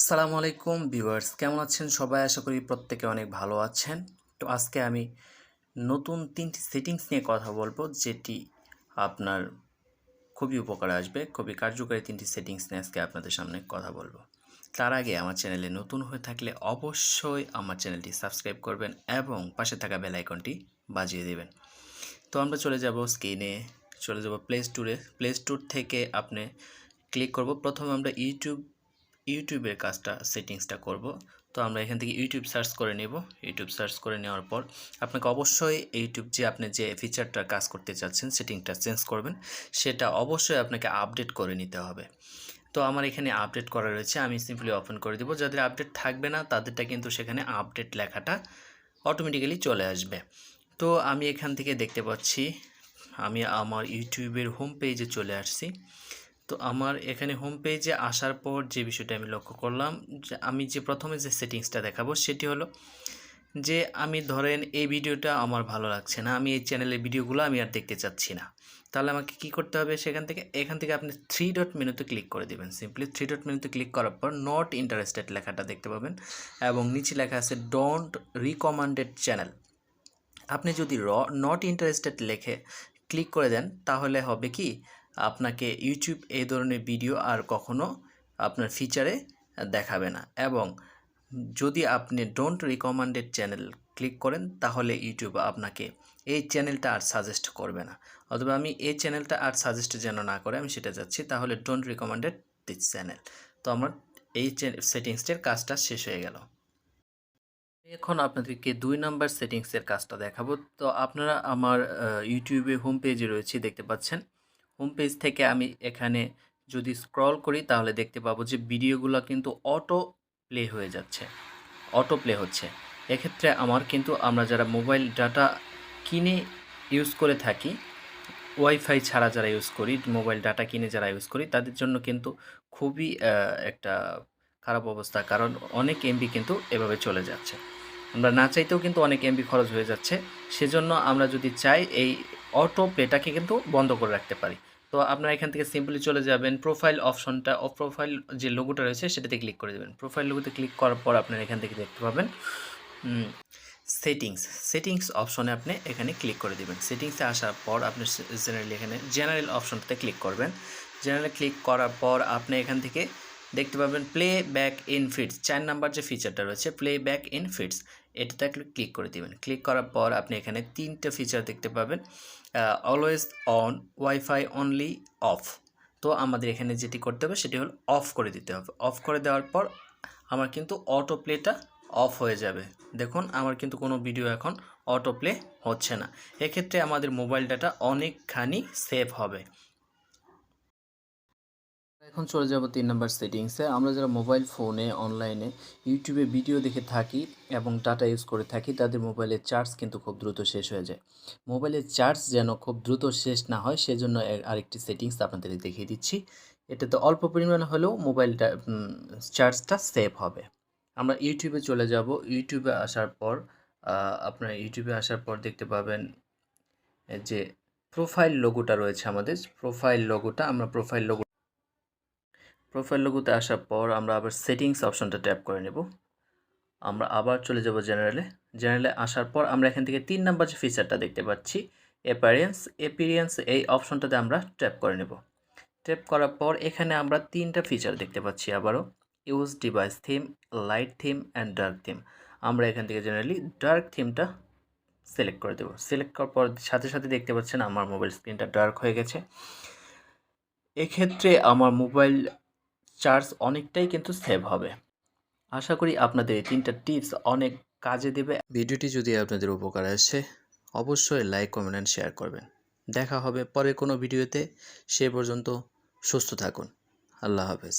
আসসালামু আলাইকুম ভিউয়ার্স, কেমন আছেন সবাই? আশা করি প্রত্যেকে অনেক ভালো আছেন। তো আজকে আমি নতুন 3টি সেটিংস নিয়ে কথা বলবো, যেটি আপনার খুবই উপকারে আসবে। খুবই কার্যকরী 3টি সেটিংস নিয়ে আজকে আপনাদের সামনে কথা বলবো। তার আগে আমার চ্যানেলে নতুন হয়ে থাকলে অবশ্যই আমার চ্যানেলটি সাবস্ক্রাইব করবেন এবং পাশে থাকা বেল আইকনটি বাজিয়ে দেবেন। তো আমরা চলে যাব স্ক্রিনে, চলে যাব প্লে স্টোর থেকে আপনি ক্লিক করব। প্রথমে আমরা ইউটিউবের কাজটা সেটিংসটা করব। তো আমরা এখান থেকে ইউটিউব সার্চ করে নেব। ইউটিউব সার্চ করে নেওয়ার পর আপনাকে অবশ্যই ইউটিউব আপনি যে ফিচারটা কাজ করতে চাচ্ছেন, সেটিংটা চেঞ্জ করবেন, সেটা অবশ্যই আপনাকে আপডেট করে নিতে হবে। তো আমার এখানে আপডেট করা রয়েছে, আমি সিম্পলি ওপেন করে দেব। যাদের আপডেট থাকবে না তাদেরটা কিন্তু সেখানে আপডেট লেখাটা অটোমেটিক্যালি চলে আসবে। তো আমি এখান থেকে দেখতে পাচ্ছি আমি আমার ইউটিউবের হোম পেজে চলে আসছি। তো আমার এখানে হোম পেজে আসার পর যে বিষয়টা আমি লক্ষ্য করলাম, যে আমি যে প্রথমে যে সেটিংসটা দেখাবো সেটি হলো যে আমি ধরেন এই ভিডিওটা আমার ভালো লাগছে না, আমি এই চ্যানেলের ভিডিওগুলো আমি আর দেখতে চাচ্ছি না। তাহলে আমাকে কি করতে হবে? এখান থেকে আপনি 3 ডট মেনুতে ক্লিক করে দেবেন। সিম্পলি 3 ডট মেনুতে ক্লিক করার পর নট ইন্টারেস্টেড লেখাটা দেখতে পাবেন এবং নিচে লেখা আছে ডোন্ট রিকমেন্ডেড চ্যানেল। আপনি যদি নট ইন্টারেস্টেড লেখে ক্লিক করে দেন তাহলে হবে কি, আপনাকে ইউটিউব এই ধরনের ভিডিও আর কখনো আপনার ফিচারে দেখাবে না। এবং যদি আপনি ডোন্ট রিকমেন্ডেড চ্যানেল ক্লিক করেন তাহলে ইউটিউব আপনাকে এই চ্যানেলটা আর সাজেস্ট করবে না। অথবা আমি এই চ্যানেলটা আর সাজেস্ট যেন না করে আমি সেটা যাচ্ছি, তাহলে ডোন্ট রিকমেন্ডেড দিস চ্যানেল। তো আমার এই সেটিংসটার কাজটা শেষ হয়ে গেল। এখন আপনাদেরকে 2 নাম্বার সেটিংসের কাজটা দেখাবো। তো আপনারা আমার ইউটিউবে হোম পেজে রয়েছে, দেখতে পাচ্ছেন। হোম পেজ থেকে আমি এখানে যদি স্ক্রল করি তাহলে দেখতে পাবো যে ভিডিওগুলো কিন্তু অটো প্লে হয়ে যাচ্ছে, অটো প্লে হচ্ছে। এক্ষেত্রে আমরা যারা মোবাইল ডাটা কিনে ইউজ করে থাকি, ওয়াইফাই ছাড়া যারা ইউজ করি, মোবাইল ডাটা কিনে যারা ইউজ করি, তাদের জন্য কিন্তু খুবই একটা খারাপ অবস্থা, কারণ অনেক এমবি কিন্তু এভাবে চলে যাচ্ছে। আমরা না চাইতেও কিন্তু অনেক এমবি খরচ হয়ে যাচ্ছে। সেজন্য আমরা যদি চাই এই অটো প্লেটাকে কিন্তু বন্ধ করে রাখতে পারি। তো আপনারা এখান থেকে সিম্পলি চলে যাবেন প্রোফাইল অপশনটা, প্রোফাইল যে লোগোটা রয়েছে সেটাতে ক্লিক করে দেবেন। প্রোফাইল লোগোতে ক্লিক করার পর আপনারা এখান থেকে দেখতে পাবেন সেটিংস অপশনে আপনি এখানে ক্লিক করে দেবেন। সেটিংসে আসার পর আপনি জেনারেল অপশনটাতে ক্লিক করবেন। জেনারেলে ক্লিক করার পর আপনি এখান থেকে দেখতে পাবেন play back in feeds, 4 number যে ফিচারটা রয়েছে প্লে ব্যাক ইন ফিডস, এটাতে ক্লিক করে দেবেন। ক্লিক করার পর আপনি এখানে 3টা ফিচার দেখতে পাবেন, always on, wifi only, of. তো আমাদের এখানে যেটি করতে হবে সেটি হলো অফ করে দিতে হবে। অফ করে দেওয়ার পর আমার কিন্তু অটো প্লেটা অফ হয়ে যাবে। দেখুন আমার কিন্তু কোনো ভিডিও এখন অটো প্লে হচ্ছে না। এক্ষেত্রে আমাদের মোবাইল ডাটা অনেকখানি সেভ হবে। এখন চলে যাব 3 নাম্বার সেটিংসে। আমরা যারা মোবাইল ফোনে অনলাইনে ইউটিউবে ভিডিও দেখে থাকি এবং ডাটা ইউজ করে থাকি, তাদের মোবাইলের চার্জ কিন্তু খুব দ্রুত শেষ হয়ে যায়। মোবাইলের চার্জ যেন খুব দ্রুত শেষ না হয় সেজন্য আরেকটি সেটিংস আপনাদের দেখিয়ে দিচ্ছি। এটাতে অল্প পরিমাণে হলেও মোবাইলটা চার্জটা সেভ হবে। আমরা ইউটিউবে চলে যাব। ইউটিউবে আসার পর আপনারা ইউটিউবে আসার পর দেখতে পাবেন যে প্রোফাইল লোগোটা রয়েছে আমাদের। প্রোফাইল লোগোতে আসার পর আমরা আবার সেটিংস অপশনটা ট্যাপ করে নেব। আমরা আবার চলে যাব জেনারেলে আসার পর আমরা এখান থেকে 3 নাম্বার যে ফিচারটা দেখতে পাচ্ছি অ্যাপিয়ারেন্স, এই অপশনটাতে আমরা ট্যাপ করে নেব। ট্যাপ করার পর এখানে আমরা 3টা ফিচার দেখতে পাচ্ছি আবারও, use device theme, light theme and dark theme. আমরা এখান থেকে জেনারেলি ডার্ক থিমটা সিলেক্ট করে দেব। সিলেক্ট করার পর সাথে সাথে দেখতে পাচ্ছেন আমার মোবাইল স্ক্রিনটা ডার্ক হয়ে গেছে। এক্ষেত্রে আমার মোবাইল চার্জ অনেকটাই কিন্তু সেভ হবে। আশা করি আপনাদের এই 3টা টিপস অনেক কাজে দেবে। ভিডিওটি যদি আপনাদের উপকার আসে অবশ্যই লাইক, কমেন্ট অ্যান্ড শেয়ার করবেন। দেখা হবে পরের কোনো ভিডিওতে। সে পর্যন্ত সুস্থ থাকুন। আল্লাহ হাফেজ।